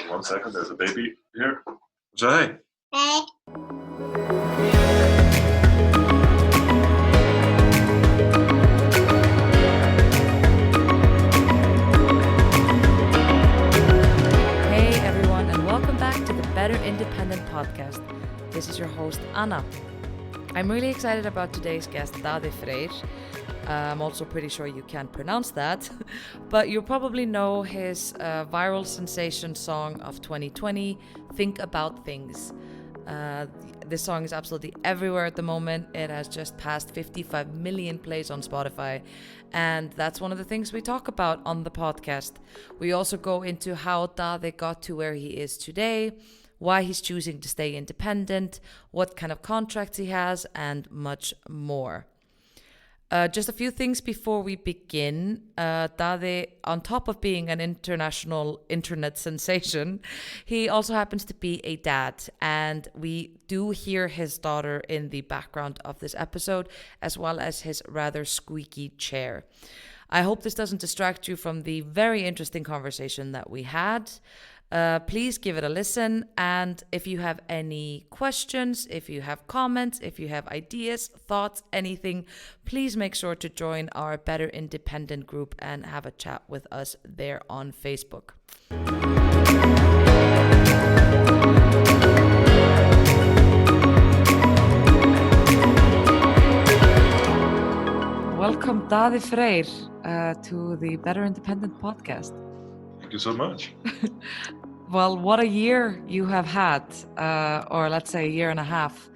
1 second, there's a baby here. Say hey. Hey. Hey everyone, and welcome back to the Better Independent podcast. This is your host, Anna. I'm really excited about today's guest, Daði Freyr. I'm also pretty sure you can't pronounce that, but you probably know his viral sensation song of 2020, Think About Things. This song is absolutely everywhere at the moment. It has just passed 55 million plays on Spotify, and that's one of the things we talk about on the podcast. We also go into how Daði got to where he is today, why he's choosing to stay independent, what kind of contracts he has, and much more. Just a few things before we begin. Daði, on top of being an international internet sensation, he also happens to be a dad, and we do hear his daughter in the background of this episode, as well as his rather squeaky chair. I hope this doesn't distract you from the very interesting conversation that we had. Please give it a listen, and if you have any questions, if you have comments, if you have ideas, thoughts, anything, please make sure to join our Better Independent group and have a chat with us there on Facebook. Welcome, Daði Freyr, to the Better Independent podcast. Thank you so much. Well, what a year you have had, or let's say a year and a half.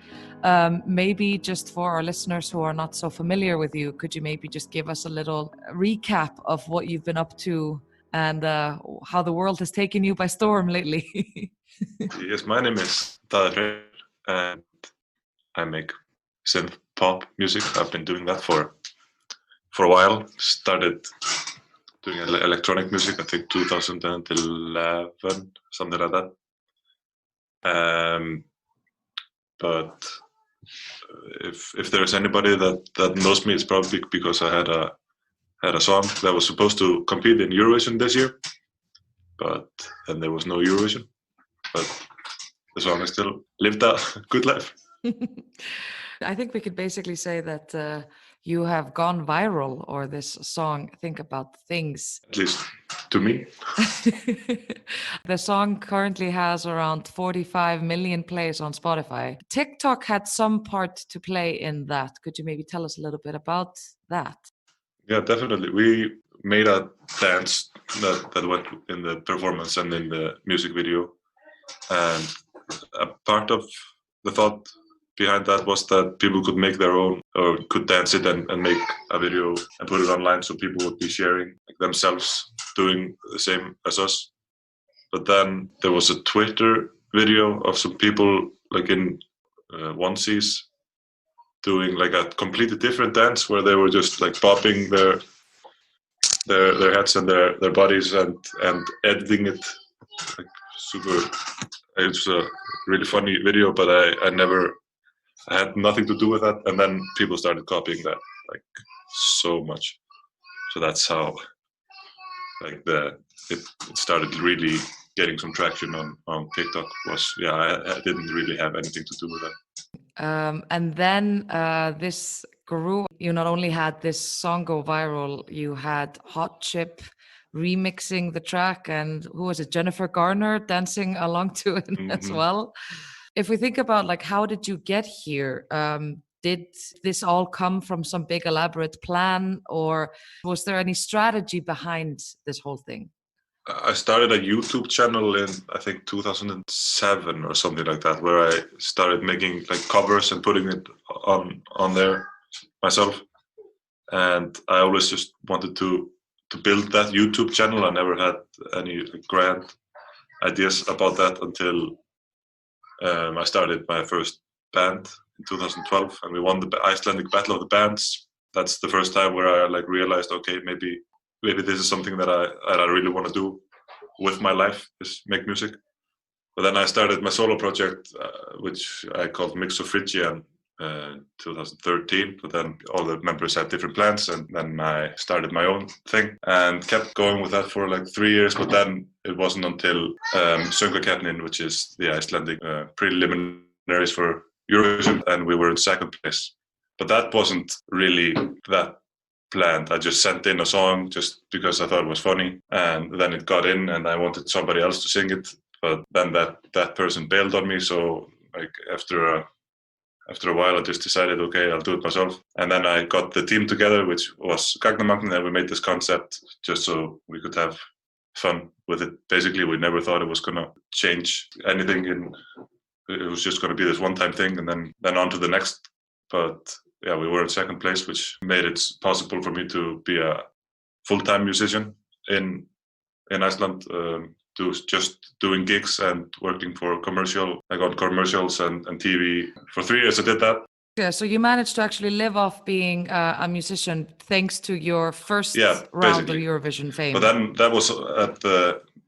Maybe just for our listeners who are not so familiar with you, could you maybe just give us a little recap of what you've been up to and how the world has taken you by storm lately? Yes, my name is Daði Freyr, and I make synth pop music. I've been doing that for a while. Started doing electronic music, I think 2011, something like that. But if there's anybody that knows me, it's probably because I had a song that was supposed to compete in Eurovision this year, but then there was no Eurovision. But the song has still lived a good life. I think we could basically say that you have gone viral, or this song, Think About Things. At least to me. The song currently has around 45 million plays on Spotify. TikTok had some part to play in that. Could you maybe tell us a little bit about that? Yeah, definitely. We made a dance that went in the performance and in the music video. And a part of the thought behind that was that people could make their own, or could dance it and make a video and put it online, so people would be sharing themselves doing the same as us. But then there was a Twitter video of some people in onesies doing a completely different dance, where they were just bobbing their heads and their bodies and editing it super. It's a really funny video, but I had nothing to do with that, and then people started copying that so much. So that's how it started really getting some traction on TikTok. I didn't really have anything to do with that. And then this grew. You not only had this song go viral, you had Hot Chip remixing the track, and who was it, Jennifer Garner, dancing along to it as well. If we think about how did you get here? Did this all come from some big elaborate plan, or was there any strategy behind this whole thing? I started a YouTube channel in, I think, 2007 or something like that, where I started making covers and putting it on there myself. And I always just wanted to build that YouTube channel. I never had any grand ideas about that until I started my first band in 2012, and we won the Icelandic Battle of the Bands. That's the first time where I realized, okay, maybe this is something that I really want to do with my life, is make music. But then I started my solo project, which I called Mixophryggia, 2013, but then all the members had different plans, and then I started my own thing and kept going with that for like 3 years. But then it wasn't until Söngvakeppnin, which is the Icelandic preliminaries for Eurovision, and we were in second place. But that wasn't really that planned. I just sent in a song just because I thought it was funny, and then it got in, and I wanted somebody else to sing it, but then that person bailed on me. So like after a while, I just decided, okay, I'll do it myself. And then I got the team together, which was Gagnamagnið, and we made this concept just so we could have fun with it. Basically, we never thought it was going to change anything. It was just going to be this one-time thing, and then on to the next. But yeah, we were in second place, which made it possible for me to be a full-time musician in Iceland, just doing gigs and working for commercial. I got commercials and TV. For 3 years I did that. Yeah, so you managed to actually live off being a musician thanks to your first round of Eurovision fame. But then that was at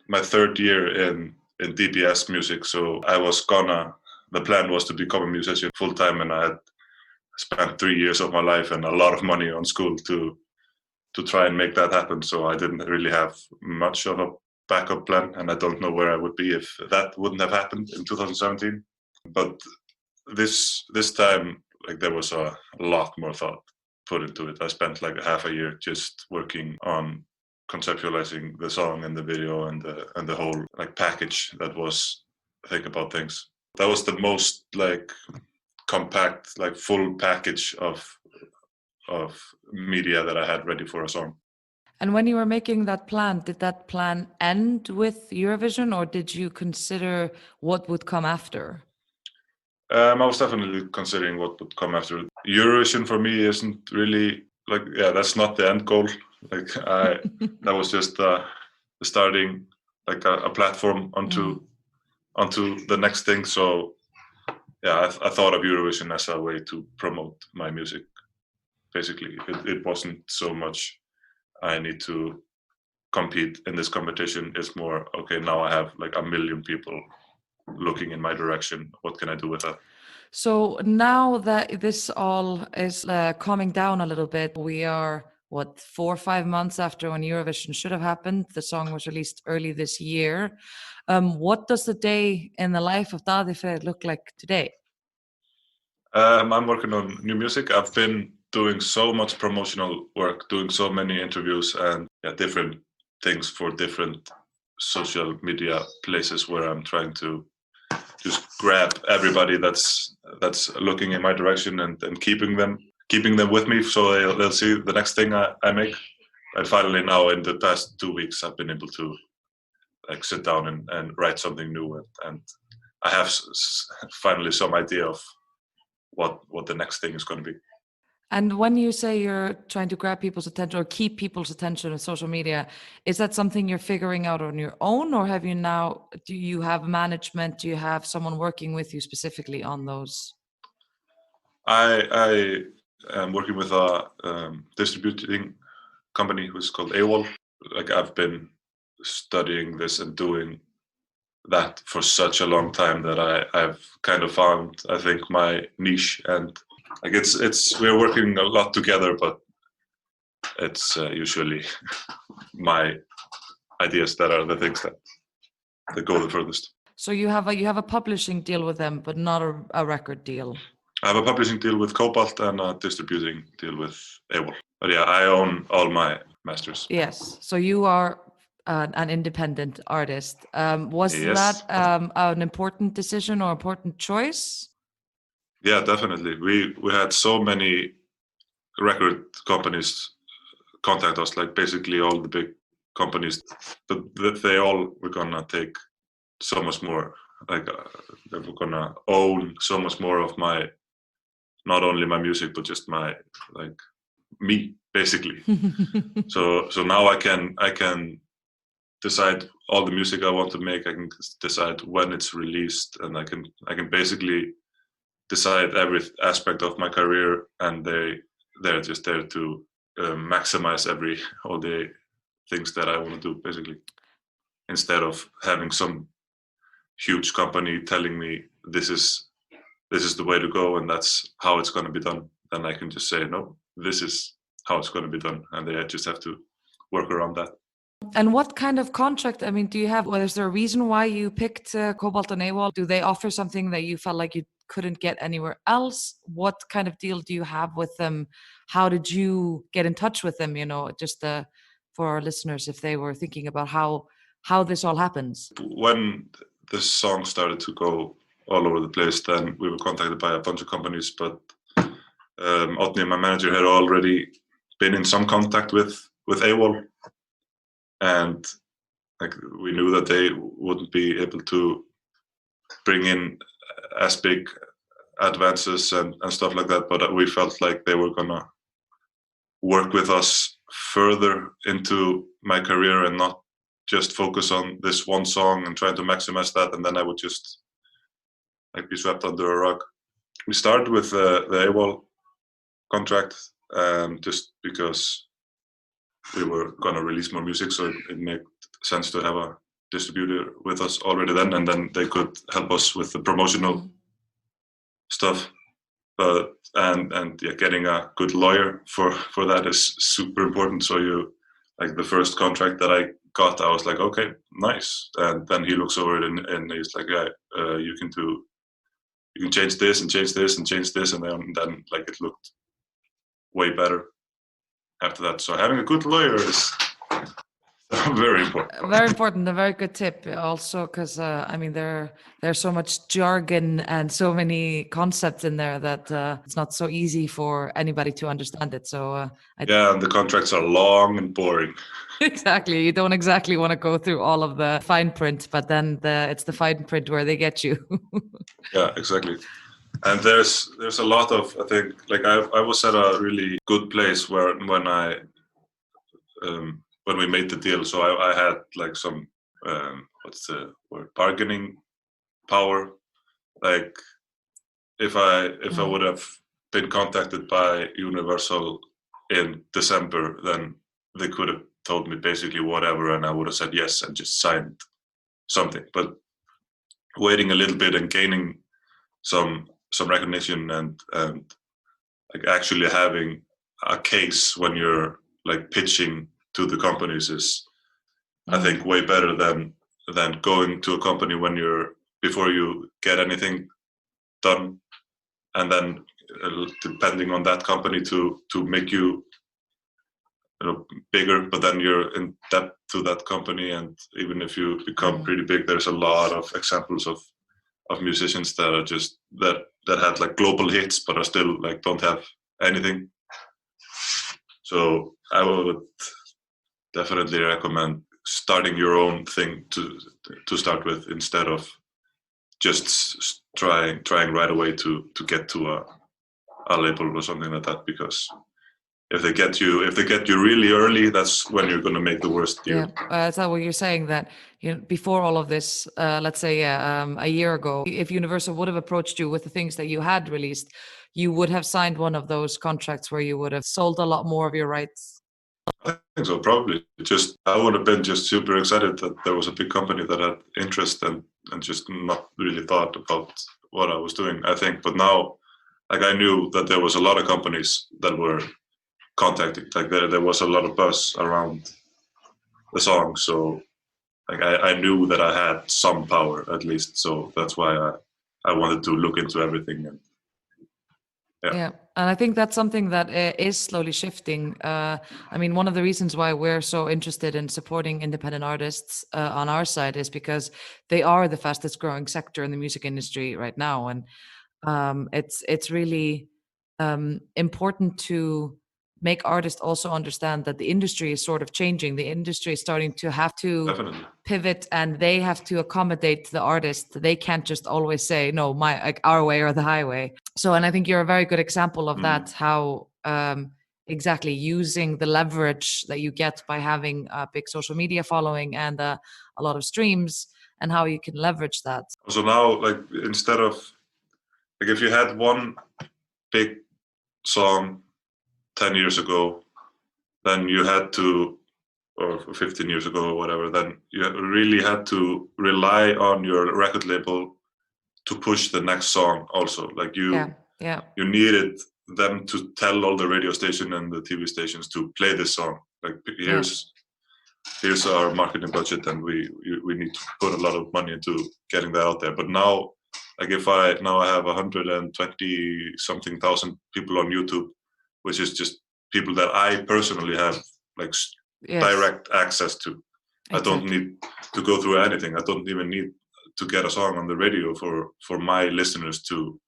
my third year in DBS music. So the plan was to become a musician full time, and I had spent 3 years of my life and a lot of money on school to try and make that happen. So I didn't really have much of a backup plan, and I don't know where I would be if that wouldn't have happened in 2017. But this time, like, there was a lot more thought put into it. I spent like half a year just working on conceptualizing the song and the video and the whole like package that was Think About Things. That was the most like compact, like full package of media that I had ready for a song. And when you were making that plan, did that plan end with Eurovision, or did you consider what would come after? I was definitely considering what would come after. Eurovision for me isn't really like, that's not the end goal. Like that was just starting like a platform onto the next thing. So yeah, I thought of Eurovision as a way to promote my music. Basically, it wasn't so much I need to compete in this competition. It's more, okay, now I have like 1 million people looking in my direction. What can I do with that? So now that this all is calming down a little bit, we are, 4 or 5 months after when Eurovision should have happened. The song was released early this year. What does the day in the life of Daði Freyr look like today? I'm working on new music. I've been doing so much promotional work, doing so many interviews and different things for different social media places where I'm trying to just grab everybody that's looking in my direction and keeping them with me, so they'll see the next thing I make. And finally now in the past 2 weeks I've been able to like sit down and write something new, and I have finally some idea of what the next thing is going to be. And when you say you're trying to grab people's attention or keep people's attention on social media, is that something you're figuring out on your own, or do you have management? Do you have someone working with you specifically on those? I am working with a distributing company who's called AWOL. Like, I've been studying this and doing that for such a long time that I've kind of found, I think, my niche. And like we're working a lot together, but it's usually my ideas that are the things that go the furthest. So you have a publishing deal with them, but not a record deal. I have a publishing deal with Cobalt and a distributing deal with AWOL. But yeah, I own all my masters. Yes. So you are an independent artist. Was Yes. that an important decision or important choice? Yeah, definitely. We had so many record companies contact us, like basically all the big companies, but they all were gonna take so much more. Like they were gonna own so much more of not only my music, but just my me, basically. So now I can decide all the music I want to make. I can decide when it's released, and I can basically decide every aspect of my career, and they're just there to maximize all the things that I want to do, basically, instead of having some huge company telling me this is this is the way to go and that's how it's going to be done, then I can just say, no, this is how it's going to be done. And they just have to work around that. And what kind of contract, I mean, do you have, well, is there a reason why you picked Cobalt and AWOL? Do they offer something that you felt like you couldn't get anywhere else? What kind of deal do you have with them? How did you get in touch with them? Just for our listeners, if they were thinking about how this all happens. When the song started to go all over the place, then we were contacted by a bunch of companies, but Oddni, my manager, had already been in some contact with AWOL, and like we knew that they wouldn't be able to bring in as big advances and stuff like that, but we felt like they were gonna work with us further into my career and not just focus on this one song and trying to maximize that, and then I would just like be swept under a rug. We started with the AWOL contract just because we were going to release more music, so it made sense to have a distributor with us already then, and then they could help us with the promotional stuff. But and yeah, getting a good lawyer for that is super important. So you, like, the first contract that I got, I was like, okay, nice. And then he looks over it and he's like, yeah, you can change this and change this and change this, and then like it looked way better after that. So having a good lawyer is very important. Very important, a very good tip also, because I mean there's so much jargon and so many concepts in there that it's not so easy for anybody to understand it. So yeah, and the contracts are long and boring. Exactly, you don't exactly want to go through all of the fine print, but then it's the fine print where they get you. Yeah, exactly. And there's a lot of, I think, like I was at a really good place where when we made the deal. So I had like some what's the word, bargaining power. Like if I would have been contacted by Universal in December, then they could have told me basically whatever, and I would have said yes and just signed something. But waiting a little bit and gaining some recognition and like actually having a case when you're like pitching to the companies is, I think, way better than going to a company before you get anything done, and then depending on that company to make you bigger, but then you're in debt to that company. And even if you become pretty big, there's a lot of examples of musicians that are just that had like global hits but are still like don't have anything. So I would definitely recommend starting your own thing to start with, instead of just trying right away to get to a label or something like that, because if they get you really early, that's when you're going to make the worst deal. Yeah, so what you're saying, that before all of this, let's say a year ago, if Universal would have approached you with the things that you had released, you would have signed one of those contracts where you would have sold a lot more of your rights. I think so, probably. I would have been just super excited that there was a big company that had interest and just not really thought about what I was doing, I think. But now, like, I knew that there was a lot of companies that were contacting. Like there was a lot of buzz around the song, so like I knew that I had some power at least. So that's why I wanted to look into everything. And yeah, and I think that's something that is slowly shifting. I mean, one of the reasons why we're so interested in supporting independent artists on our side is because they are the fastest growing sector in the music industry right now, and it's really important to make artists also understand that the industry is sort of changing. The industry is starting to have to definitely pivot, and they have to accommodate the artist. They can't just always say, no, our way or the highway. So, and I think you're a very good example of that, how exactly using the leverage that you get by having a big social media following and a lot of streams, and how you can leverage that. So now, like, instead of, like, if you had one big song 10 years ago, then you had to, or 15 years ago or whatever, then you really had to rely on your record label to push the next song also. Like you needed them to tell all the radio station and the TV stations to play this song. Like here's our marketing budget, and we need to put a lot of money into getting that out there. But now, like if I have 120 something thousand people on YouTube, which is just people that I personally have like direct access to. Exactly. I don't need to go through anything. I don't even need to get a song on the radio for my listeners to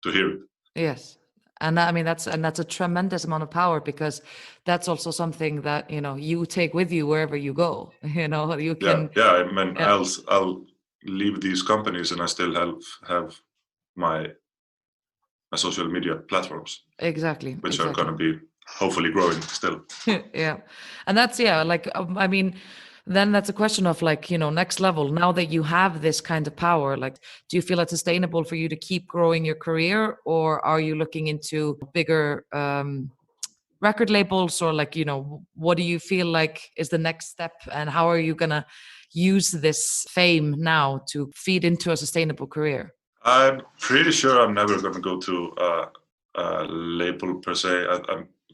hear it. Yes. And I mean, that's a tremendous amount of power, because that's also something that, you take with you wherever you go. You can. Yeah. I mean, I'll leave these companies and I still have my social media platforms. Exactly. Which are going to be hopefully growing still. Yeah. And that's, I mean, then that's a question of next level. Now that you have this kind of power, do you feel it's sustainable for you to keep growing your career, or are you looking into bigger record labels, or what do you feel like is the next step, and how are you going to use this fame now to feed into a sustainable career? I'm pretty sure I'm never going to go to a label per se.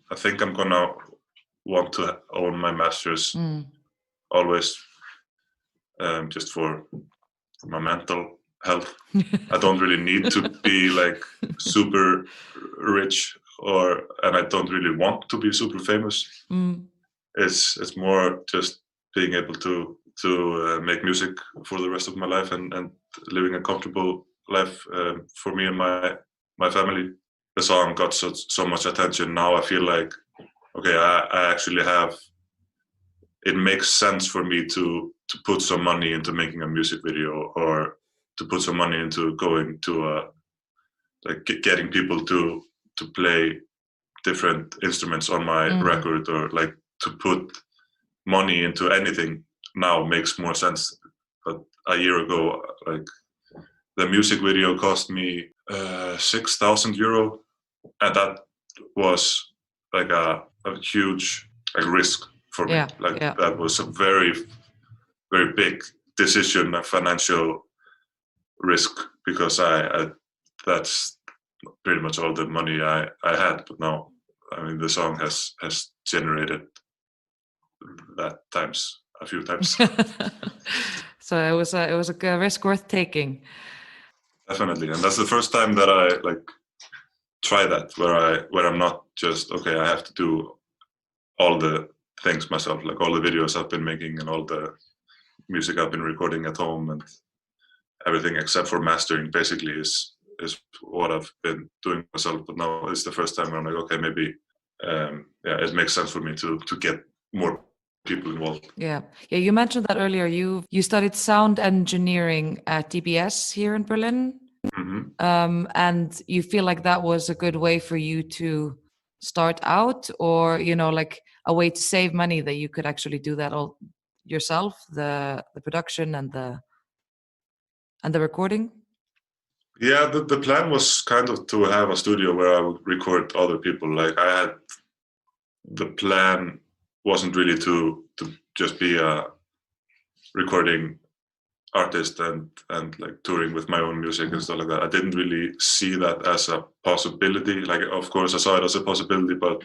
I think I'm going to want to own my masters. Always, just for my mental health. I don't really need to be like super rich, and I don't really want to be super famous. It's more just being able to make music for the rest of my life and living a comfortable life for me and my family. The song got so much attention. Now I feel like, okay, I actually have. It makes sense for me to put some money into making a music video, or to put some money into going to getting people to play different instruments on my record, or like to put money into anything now makes more sense. But a year ago, like the music video cost me €6,000, and that was like a huge risk for me. That was a very, very big decision, a financial risk, because I that's pretty much all the money I had. But now, I mean, the song has generated that a few times. So it was a risk worth taking. Definitely, and that's the first time that I try that, where I'm not just, okay, I have to do all the things myself, like all the videos I've been making and all the music I've been recording at home, and everything except for mastering basically is what I've been doing myself. But now it's the first time where I'm like, okay, maybe it makes sense for me to get more people involved. Yeah. You mentioned that earlier. You studied sound engineering at DBS here in Berlin. Mm-hmm. And you feel like that was a good way for you to start out, or like a way to save money, that you could actually do that all yourself, the production and the recording? Yeah, the plan was kind of to have a studio where I would record other people. Like the plan wasn't really to just be a recording artist and like touring with my own music and stuff like that. I didn't really see that as a possibility. Like, of course I saw it as a possibility, but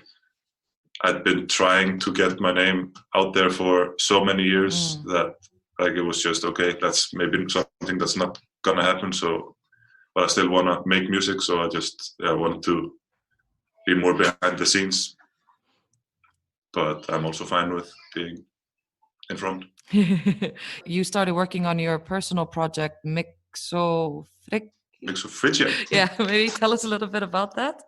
I'd been trying to get my name out there for so many years that like it was just, okay, that's maybe something that's not gonna happen. So, but I still want to make music, so I just wanted to be more behind the scenes. But I'm also fine with being in front. You started working on your personal project, Mixofric. Yeah, maybe tell us a little bit about that.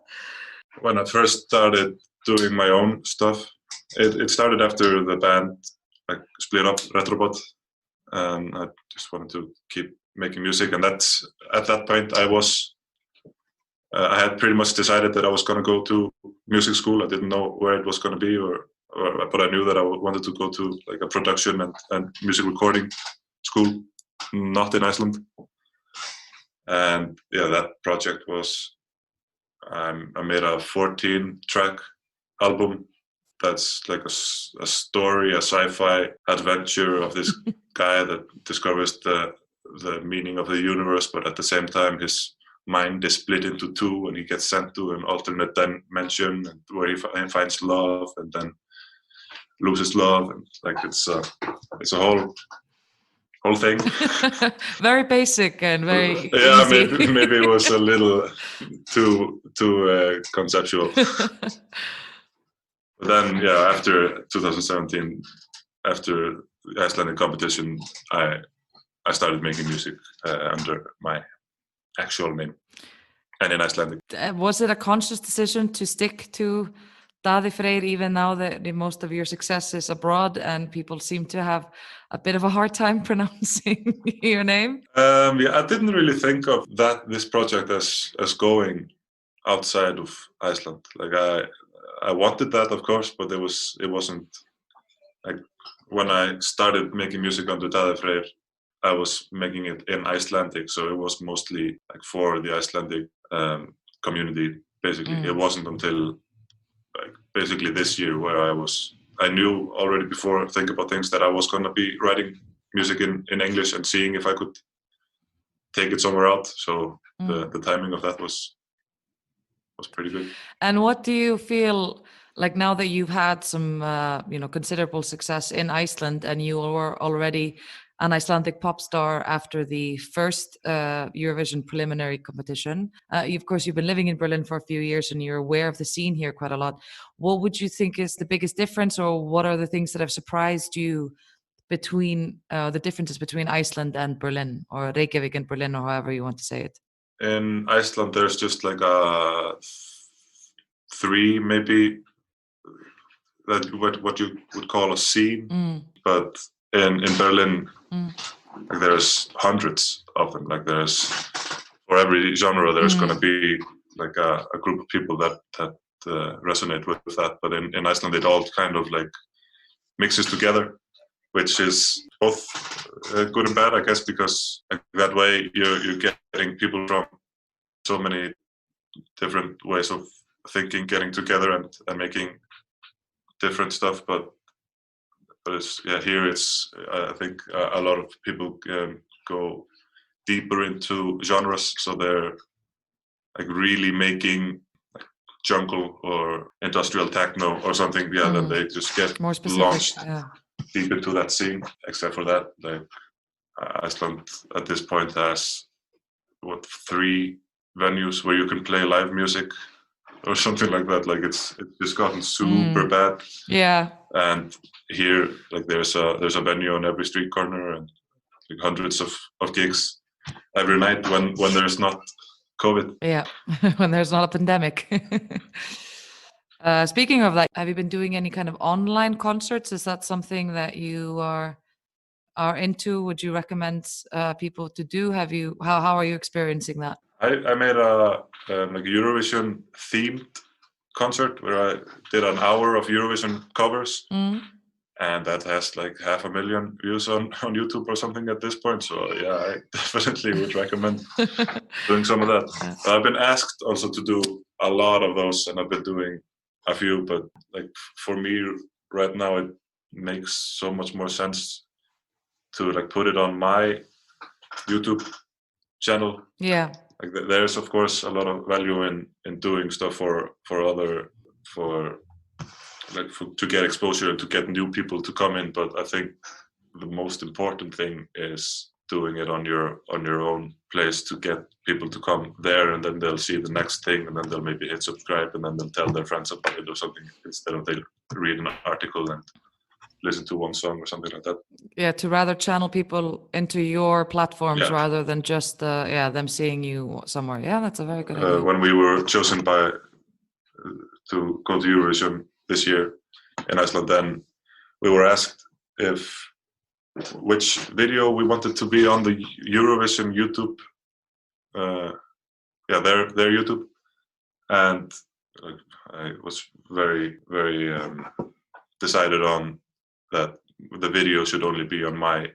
When I first started doing my own stuff, it started after the band split up, Retrobot, and I just wanted to keep making music. And that's at that point I had pretty much decided that I was going to go to music school. I didn't know where it was going to be, but I knew that I wanted to go to like a production and music recording school, not in Iceland. And yeah, that project was, I made a 14-track album that's like a story, a sci-fi adventure of this guy that discovers the the meaning of the universe, but at the same time his mind is split into two, and he gets sent to an alternate dimension where he finds love, and then loses love, and like it's a whole thing. Very basic and very yeah, easy. maybe it was a little too conceptual. But then, yeah, after 2017, after the Icelandic competition, I started making music under my actual name and in Icelandic. Was it a conscious decision to stick to Daði Freyr, even now that most of your success is abroad and people seem to have a bit of a hard time pronouncing your name? Yeah, I didn't really think of this project as going outside of Iceland. Like I wanted that, of course, but it wasn't like when I started making music under Daði Freyr, I was making it in Icelandic, so it was mostly like for the Icelandic community. Basically, it wasn't until like basically this year where I knew already before think about things that I was gonna be writing music in English and seeing if I could take it somewhere else. So the timing of that was pretty good. And what do you feel like now that you've had some considerable success in Iceland, and you were already an Icelandic pop star after the first Eurovision preliminary competition? Of course, you've been living in Berlin for a few years and you're aware of the scene here quite a lot. What would you think is the biggest difference, or what are the things that have surprised you between the differences between Iceland and Berlin, or Reykjavik and Berlin, or however you want to say it? In Iceland, there's just like a 3 maybe that what you would call a scene, but in Berlin, like there's hundreds of them. Like there's for every genre, there's going to be like a group of people that resonate with that. But in Iceland, it all kind of like mixes together, which is both good and bad, I guess, because like, that way you're getting people from so many different ways of thinking, getting together and making different stuff. But it's, yeah, here it's I think a lot of people go deeper into genres, so they're like really making like jungle or industrial techno or something. Yeah, then they just get more specific, launched deep into that scene. Except for that, like Iceland at this point has 3 venues where you can play live music or something like that. Like it's just gotten super bad. Yeah. And here, like there's a venue on every street corner and like hundreds of gigs every night when there's not COVID. Yeah, when there's not a pandemic. Speaking of that, have you been doing any kind of online concerts? Is that something that you are into? Would you recommend people to do? How are you experiencing that? I made a like a Eurovision themed concert where I did an hour of Eurovision covers, and that has like 500,000 views on YouTube or something at this point. So yeah, I definitely would recommend doing some of that. I've been asked also to do a lot of those, and I've been doing a few, but like for me right now it makes so much more sense to like put it on my YouTube channel. Yeah. Like there's of course a lot of value in doing stuff for to get exposure and to get new people to come in, but I think the most important thing is doing it on your own place to get people to come there, and then they'll see the next thing, and then they'll maybe hit subscribe, and then they'll tell their friends about it or something, instead of they read an article and listen to one song or something like that. Yeah, to rather channel people into your platforms rather than just them seeing you somewhere. Yeah, that's a very good idea. When we were chosen to go to Eurovision this year in Iceland, then we were asked which video we wanted to be on the Eurovision YouTube, their YouTube, and I was very, very decided on that the video should only be on my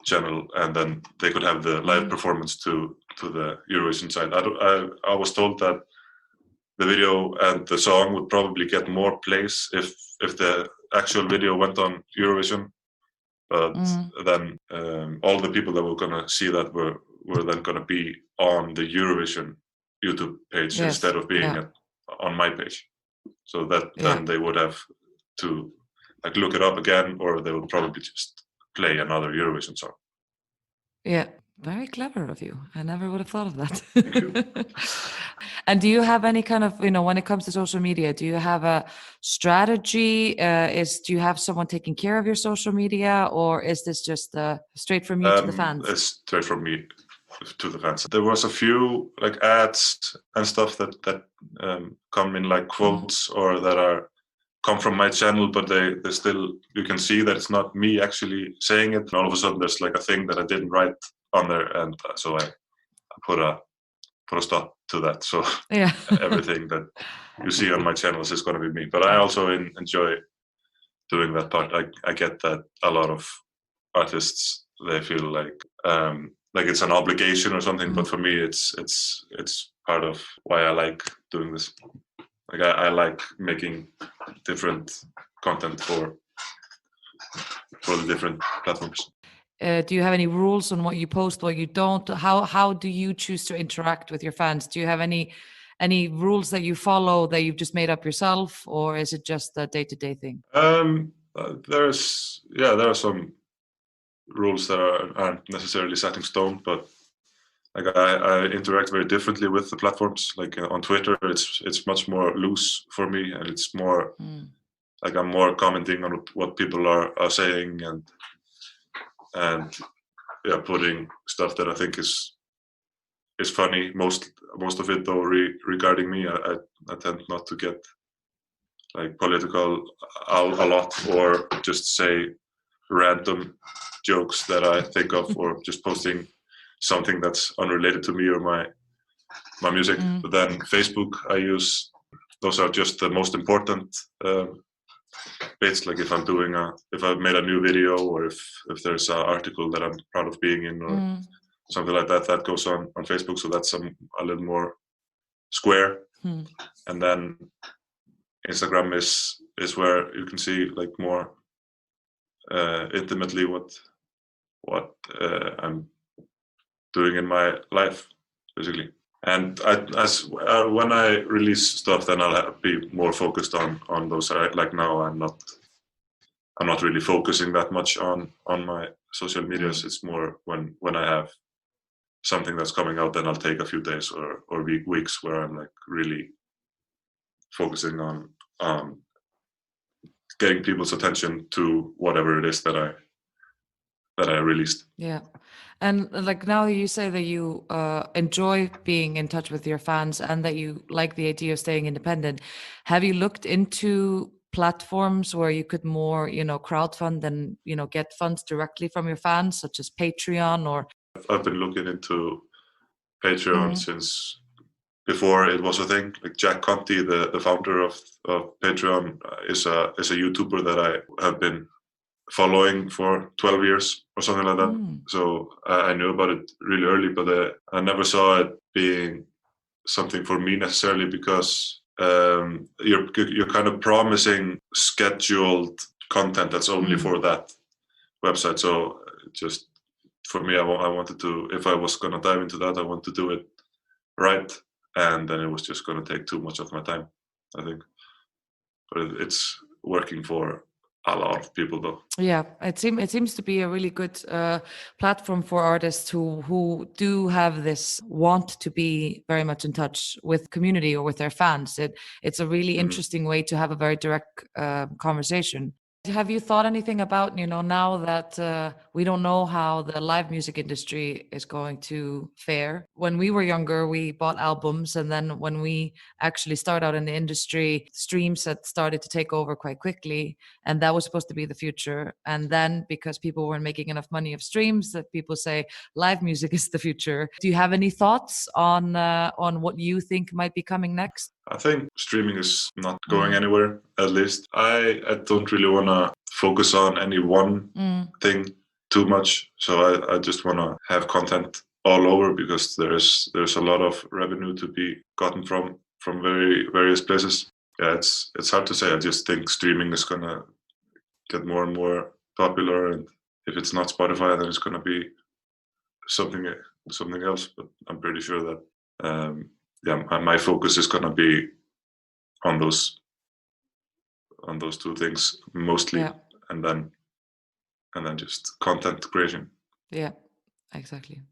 channel, and then they could have the live performance to the Eurovision side. I was told that the video and the song would probably get more plays if the actual video went on Eurovision, But Mm. then all the people that were gonna see that were then gonna be on the Eurovision YouTube page Yes. instead of being Yeah. on my page. So that Yeah. then they would have to like look it up again, or they would probably just play another Eurovision song. Yeah. Very clever of you. I never would have thought of that. Thank you. And do you have any kind of, when it comes to social media, do you have a strategy? Do you have someone taking care of your social media, or is this just straight from you to the fans? It's straight from me to the fans. There was a few like ads and stuff that come in like quotes or that come from my channel, but they still, you can see that it's not me actually saying it. And all of a sudden there's like a thing that I didn't write on there, and so I put a stop to that. So Yeah. everything that you see on my channels is going to be me. But I also enjoy doing that part. I get that a lot of artists, they feel like it's an obligation or something, but for me it's part of why I like doing this. Like I like making different content for the different platforms. Do you have any rules on what you post, what you don't? How do you choose to interact with your fans? Do you have any rules that you follow that you've just made up yourself, or is it just a day-to-day thing? There are some rules that aren't necessarily set in stone, but like I interact very differently with the platforms. Like on Twitter, it's much more loose for me, and it's more like I'm more commenting on what people are saying and yeah, putting stuff that I think is funny. Most of it though regarding me. I tend not to get like political a lot, or just say random jokes that I think of, or just posting something that's unrelated to me or my music. But then Facebook, I use, those are just the most important bits. Like if I've made a new video, or if there's an article that I'm proud of being in, or something like that goes on Facebook. So that's a little more square. And then Instagram is where you can see like more intimately what I'm doing in my life, basically. And when I release stuff, then I'll be more focused on those. Like now, I'm not really focusing that much on my social medias. It's more when I have something that's coming out, then I'll take a few days or weeks where I'm like really focusing on getting people's attention to whatever it is that I released. Yeah. And like now you say that you enjoy being in touch with your fans and that you like the idea of staying independent. Have you looked into platforms where you could more, crowdfund and, get funds directly from your fans, such as Patreon or? I've been looking into Patreon since before it was a thing. Like Jack Conti, the founder of Patreon, is a YouTuber that I have been following for 12 years or something like that. So I knew about it really early, but I never saw it being something for me necessarily, because you're kind of promising scheduled content that's only for that website. So just for me, I wanted to, if I was going to dive into that, I want to do it right, and then it was just going to take too much of my time, I think. But it's working for a lot of people though. Yeah, it seems to be a really good platform for artists who do have this want to be very much in touch with community or with their fans. It's a really interesting way to have a very direct conversation. Have you thought anything about, now that we don't know how the live music industry is going to fare? When we were younger, we bought albums. And then when we actually started out in the industry, streams had started to take over quite quickly. And that was supposed to be the future. And then because people weren't making enough money of streams, that people say live music is the future. Do you have any thoughts on what you think might be coming next? I think streaming is not going anywhere, at least. I don't really want to focus on any one thing too much. So I just want to have content all over, because there's a lot of revenue to be gotten from various places. Yeah, it's hard to say. I just think streaming is going to get more and more popular, and if it's not Spotify, then it's gonna be something else. But I'm pretty sure that my focus is gonna be on those two things mostly, and then just content creation. Yeah, exactly.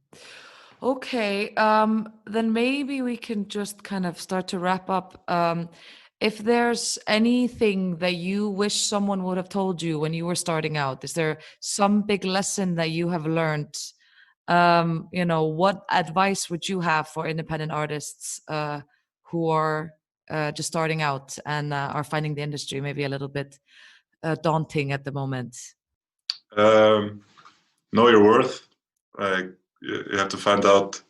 Okay, then maybe we can just kind of start to wrap up. If there's anything that you wish someone would have told you when you were starting out, is there some big lesson that you have learned? What advice would you have for independent artists who are just starting out and are finding the industry maybe a little bit daunting at the moment? Know your worth. You have to find out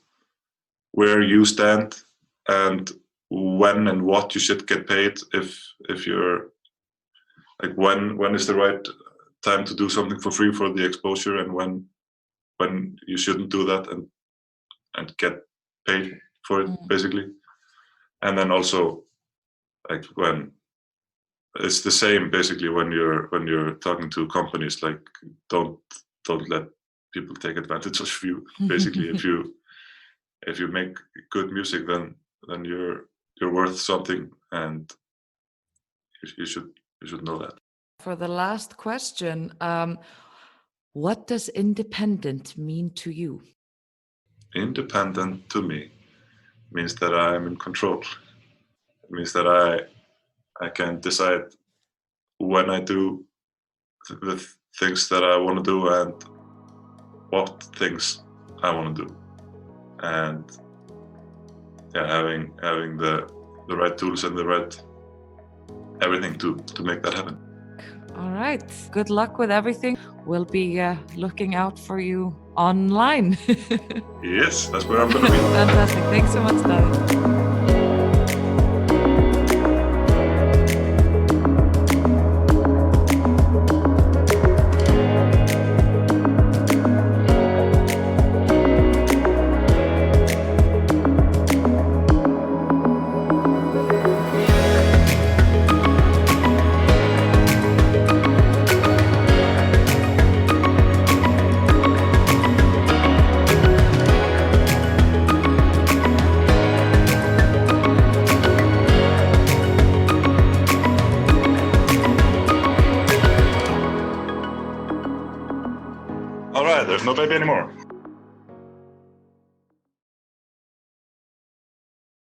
where you stand and when and what you should get paid. If you're like, when is the right time to do something for free for the exposure, and when you shouldn't do that and get paid for it, basically. And then also, like, when it's the same basically when you're talking to companies, like, don't let people take advantage of you. Basically, if you make good music, then you're worth something, and you should know that. For the last question, what does independent mean to you? Independent to me means that I'm in control. It means that I can decide when I do the things that I want to do and what things I want to do, and having the right tools and the right everything to make that happen. All right. Good luck with everything. We'll be looking out for you online. Yes, that's where I'm going to be. Fantastic. Thanks so much, Daði. All right, there's no baby anymore.